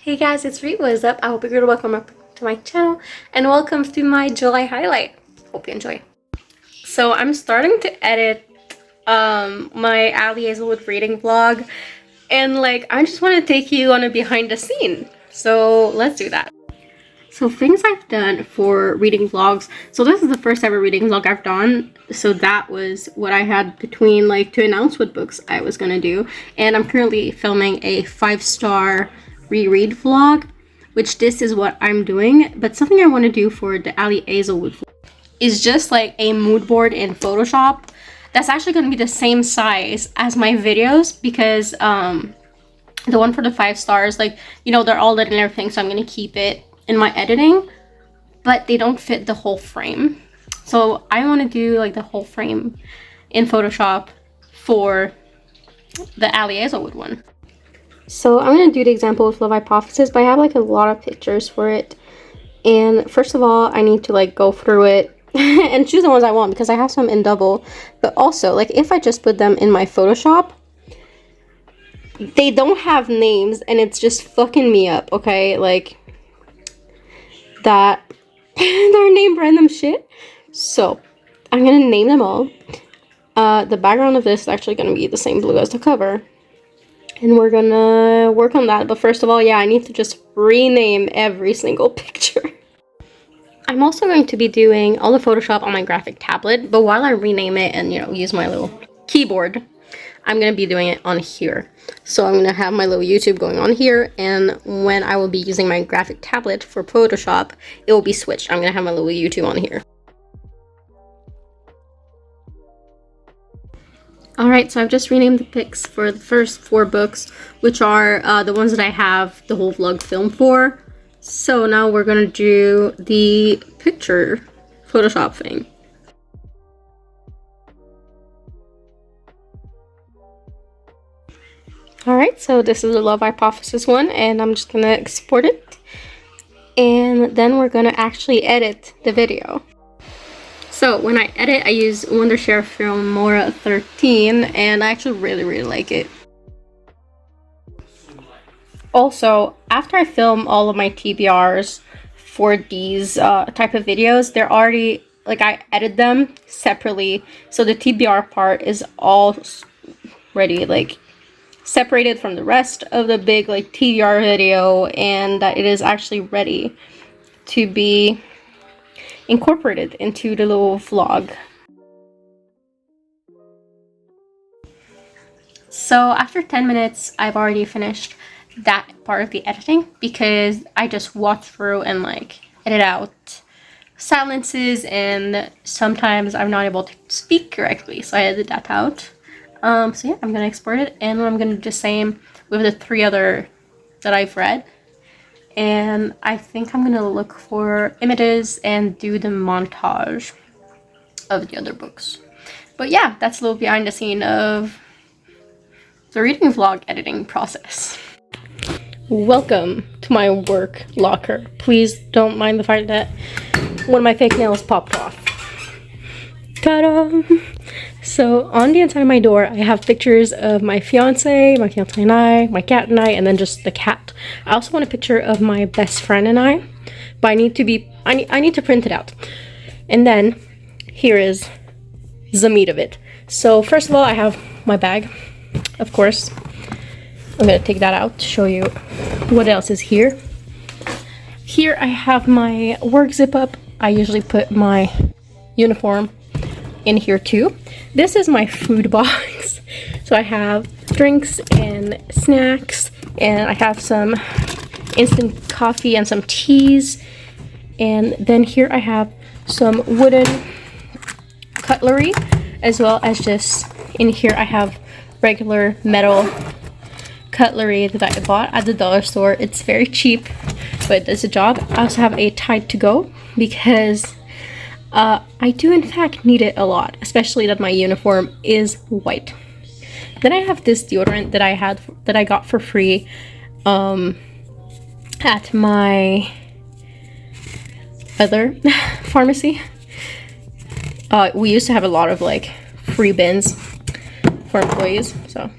Hey guys, it's Reed. What is up? I hope you're good. Welcome up to my channel and welcome to my July highlight. Hope you enjoy. So I'm starting to edit my Ali Hazelwood reading vlog, and I just want to take you on a behind the scene. So let's do that. So things I've done for reading vlogs. So this is the first ever reading vlog I've done. So that was what I had between to announce what books I was gonna do. And I'm currently filming a 5-star reread vlog, which this is what I'm doing. But something I want to do for the Ali Hazelwood vlog is just a mood board in Photoshop that's actually going to be the same size as my videos, because the one for the 5 stars, they're all lit and everything, so I'm going to keep it in my editing, but they don't fit the whole frame. So I want to do the whole frame in Photoshop for the Ali Hazelwood one. So I'm going to do the example with Love Hypothesis, but I have a lot of pictures for it. And first of all, I need to go through it and choose the ones I want, because I have some in double. But also, if I just put them in my Photoshop, they don't have names and it's just fucking me up, okay? That they're named random shit. So I'm going to name them all. The background of this is actually going to be the same blue as the cover. And we're gonna work on that. But first of all, yeah, I need to just rename every single picture. I'm also going to be doing all the Photoshop on my graphic tablet, but while I rename it and, use my little keyboard, I'm gonna be doing it on here. So I'm gonna have my little YouTube going on here, and when I will be using my graphic tablet for Photoshop, it will be switched. I'm gonna have my little YouTube on here. Alright, so I've just renamed the pics for the first 4 books, which are the ones that I have the whole vlog filmed for. So now we're gonna do the picture Photoshop thing. Alright, so this is the Love Hypothesis one, and I'm just gonna export it. And then we're gonna actually edit the video. So when I edit, I use Wondershare Filmora 13, and I actually really like it. Also, after I film all of my TBRs for these type of videos, they're already, I edit them separately. So the TBR part is already separated from the rest of the big TBR video, and that it is actually ready to be incorporated into the little vlog. So after 10 minutes, I've already finished that part of the editing, because I just walked through and edit out silences, and sometimes I'm not able to speak correctly, so I edit that out. So yeah, I'm gonna export it, and I'm gonna do the same with the 3 other that I've read. And I think I'm gonna look for images and do the montage of the other books. But yeah, that's a little behind the scene of the reading vlog editing process. Welcome to my work locker. Please don't mind the fact that one of my fake nails popped off. Ta-da! So on the inside of my door, I have pictures of my fiance and I, my cat and I, and then just the cat. I also want a picture of my best friend and I, but I need to print it out. And then here is the meat of it. So first of all, I have my bag, of course. I'm gonna take that out to show you what else is here. Here I have my work zip up. I usually put my uniform in here too. This is my food box. So I have drinks and snacks, and I have some instant coffee and some teas. And then here I have some wooden cutlery, as well as just in here I have regular metal cutlery that I bought at the dollar store. It's very cheap, but it does the job. I also have a Tide to Go, because I do in fact need it a lot, especially that my uniform is white. Then I have this deodorant that I got for free at my other pharmacy. We used to have a lot of free bins for employees, so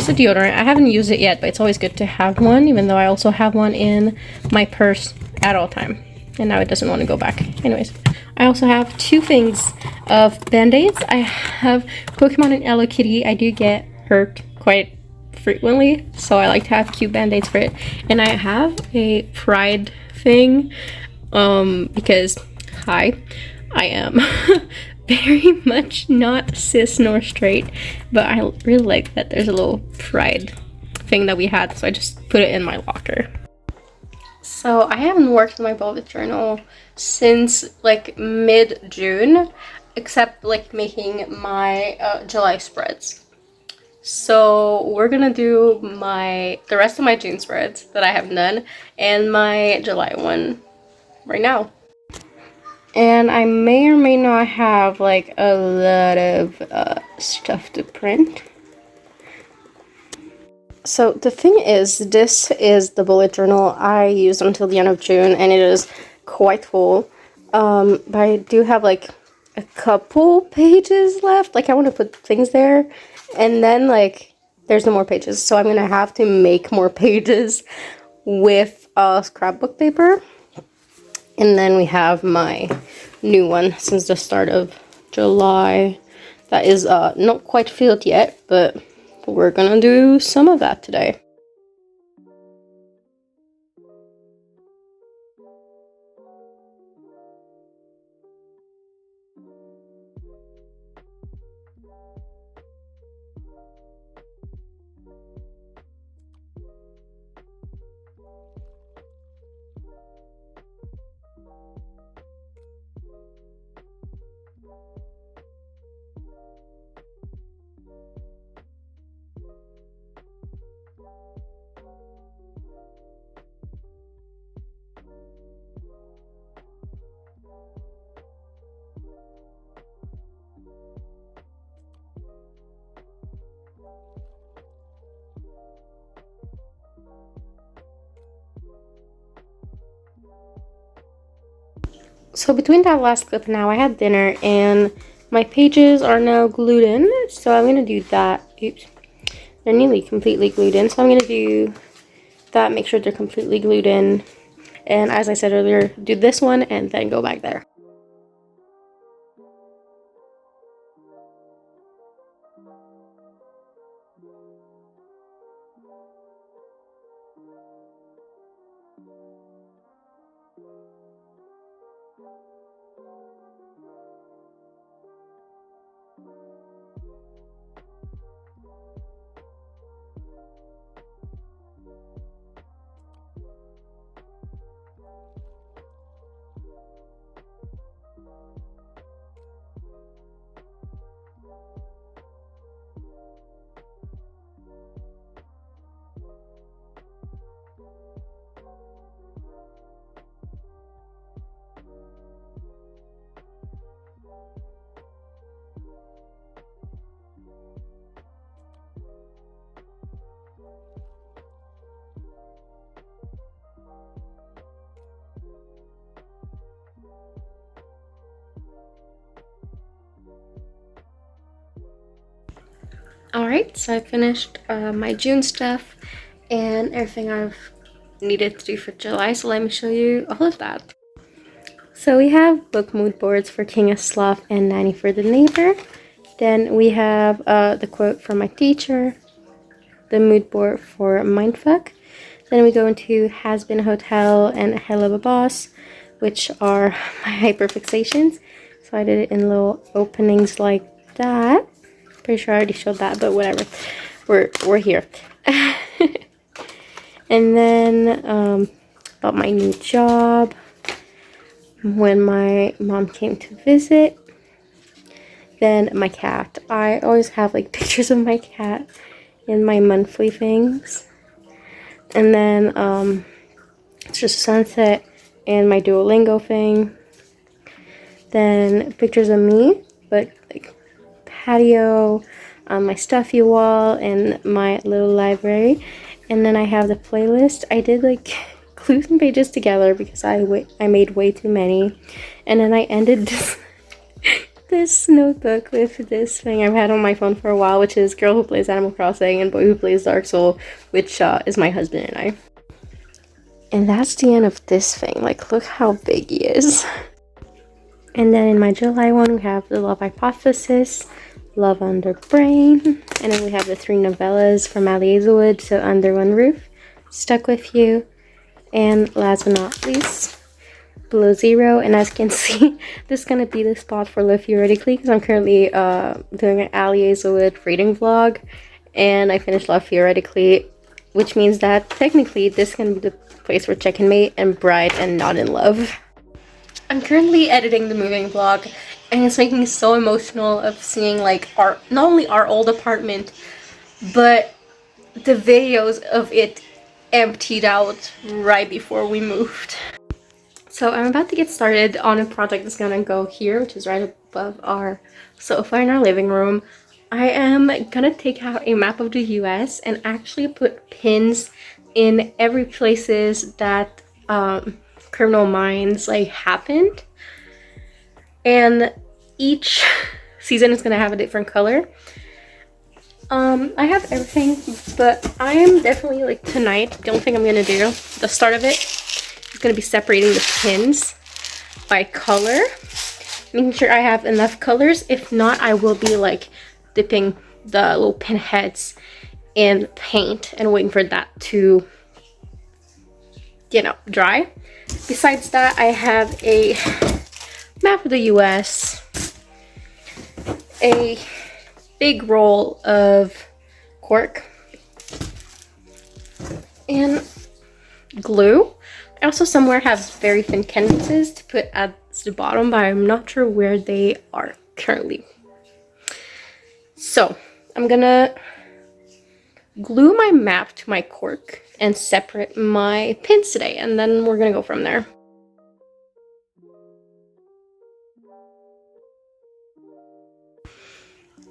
is a deodorant. I haven't used it yet, but it's always good to have one, even though I also have one in my purse at all time. And now it doesn't want to go back. Anyways, I also have 2 things of Band-Aids. I have Pokemon and Hello Kitty. I do get hurt quite frequently, so I like to have cute Band-Aids for it. And I have a pride thing, because, hi, I am very much not cis nor straight, but I really like that there's a little pride thing that we had, so I just put it in my locker. So I haven't worked on my bullet journal since like mid-June, except like making my July spreads. So we're gonna do the rest of my June spreads that I haven't done and my July one right now. And I may or may not have like a lot of stuff to print. So the thing is, this is the bullet journal I used until the end of June, and it is quite full. But I do have like a couple pages left. Like I want to put things there, and then like there's no more pages. So I'm gonna have to make more pages with scrapbook paper. And then we have my new one since the start of July. That is not quite filled yet, but we're gonna do some of that today. So between that last clip and now, I had dinner and my pages are now glued in, so I'm gonna do that. Oops, they're nearly completely glued in, so I'm gonna do that, make sure they're completely glued in, and as I said earlier, do this one and then go back there. Alright, so I finished my June stuff and everything I've needed to do for July, so let me show you all of that. So we have book mood boards for King of Sloth and Nanny for the Neighbor. Then we have the quote from my teacher, the mood board for Mindfuck. Then we go into Has Been Hotel and Hell of a Boss, which are my hyperfixations. So I did it in little openings like that. Pretty sure I already showed that, but whatever. We're here. And then about my new job, when my mom came to visit. Then my cat. I always have like pictures of my cat in my monthly things. And then it's just sunset and my Duolingo thing. Then pictures of me, but like patio, my stuffy wall, and my little library. And then I have the playlist. I did like glue some pages together because I made way too many. And then I ended this notebook with this thing I've had on my phone for a while, which is Girl Who Plays Animal Crossing and Boy Who Plays Dark Soul, which is my husband and I. And that's the end of this thing. Like, look how big he is. And then in my July one, we have The Love Hypothesis, Love Under Brain, and then we have the 3 novellas from Ali Hazelwood, So Under One Roof, Stuck With You, and last but not least, Below Zero. And as you can see, this is gonna be the spot for Live Theoretically, because I'm currently doing an Ali Hazelwood reading vlog, and I finished Love Theoretically, which means that technically this can be the place for Check and Mate and Bride and Not in Love. I'm currently editing the moving vlog, and it's making me so emotional of seeing like our, not only our old apartment, but the videos of it emptied out right before we moved. So I'm about to get started on a project that's gonna go here, which is right above our sofa in our living room. I am gonna take out a map of the US and actually put pins in every places that Criminal Minds like happened, and each season is gonna have a different color. I have everything, but I am definitely like tonight, the only thing I'm gonna do, the start of it, is gonna be separating the pins by color, making sure I have enough colors. If not, I will be like dipping the little pin heads in paint and waiting for that to, you know, dry. Besides that, I have a map of the US, a big roll of cork, and glue. I also somewhere have very thin canvases to put at the bottom, but I'm not sure where they are currently. So I'm gonna glue my map to my cork and separate my pins today, and then we're gonna go from there.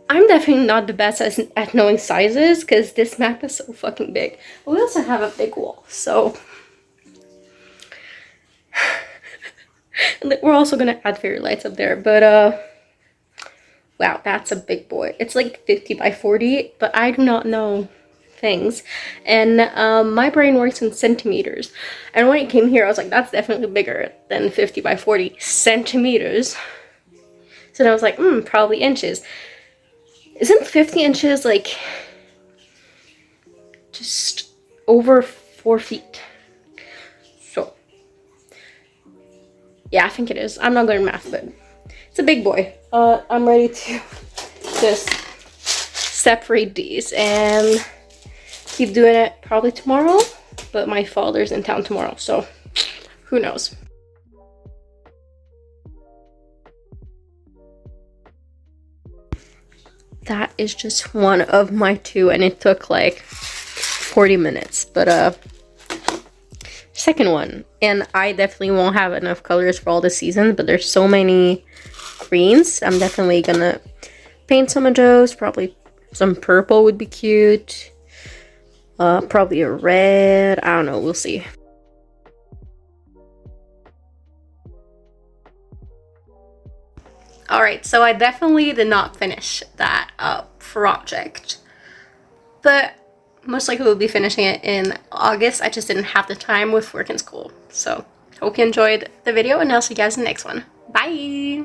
I'm definitely not the best at knowing sizes, because this map is so fucking big. But we also have a big wall, so we're also gonna add fairy lights up there. But wow, that's a big boy. It's like 50 by 40, but I do not know things, and my brain works in centimeters, and when I came here I was like, that's definitely bigger than 50 by 40 centimeters. So then I was like, probably inches. Isn't 50 inches like just over 4 feet? So yeah, I think it is. I'm not good at math, but it's a big boy. I'm ready to just separate these and keep doing it probably tomorrow, but my father's in town tomorrow, so who knows. That is just one of my 2, and it took like 40 minutes, but second one, and I definitely won't have enough colors for all the seasons, but there's so many greens. I'm definitely gonna paint some of those. Probably some purple would be cute. Probably a red. I don't know. We'll see. Alright, so I definitely did not finish that project. But most likely we'll be finishing it in August. I just didn't have the time with work and school. So, hope you enjoyed the video, and I'll see you guys in the next one. Bye!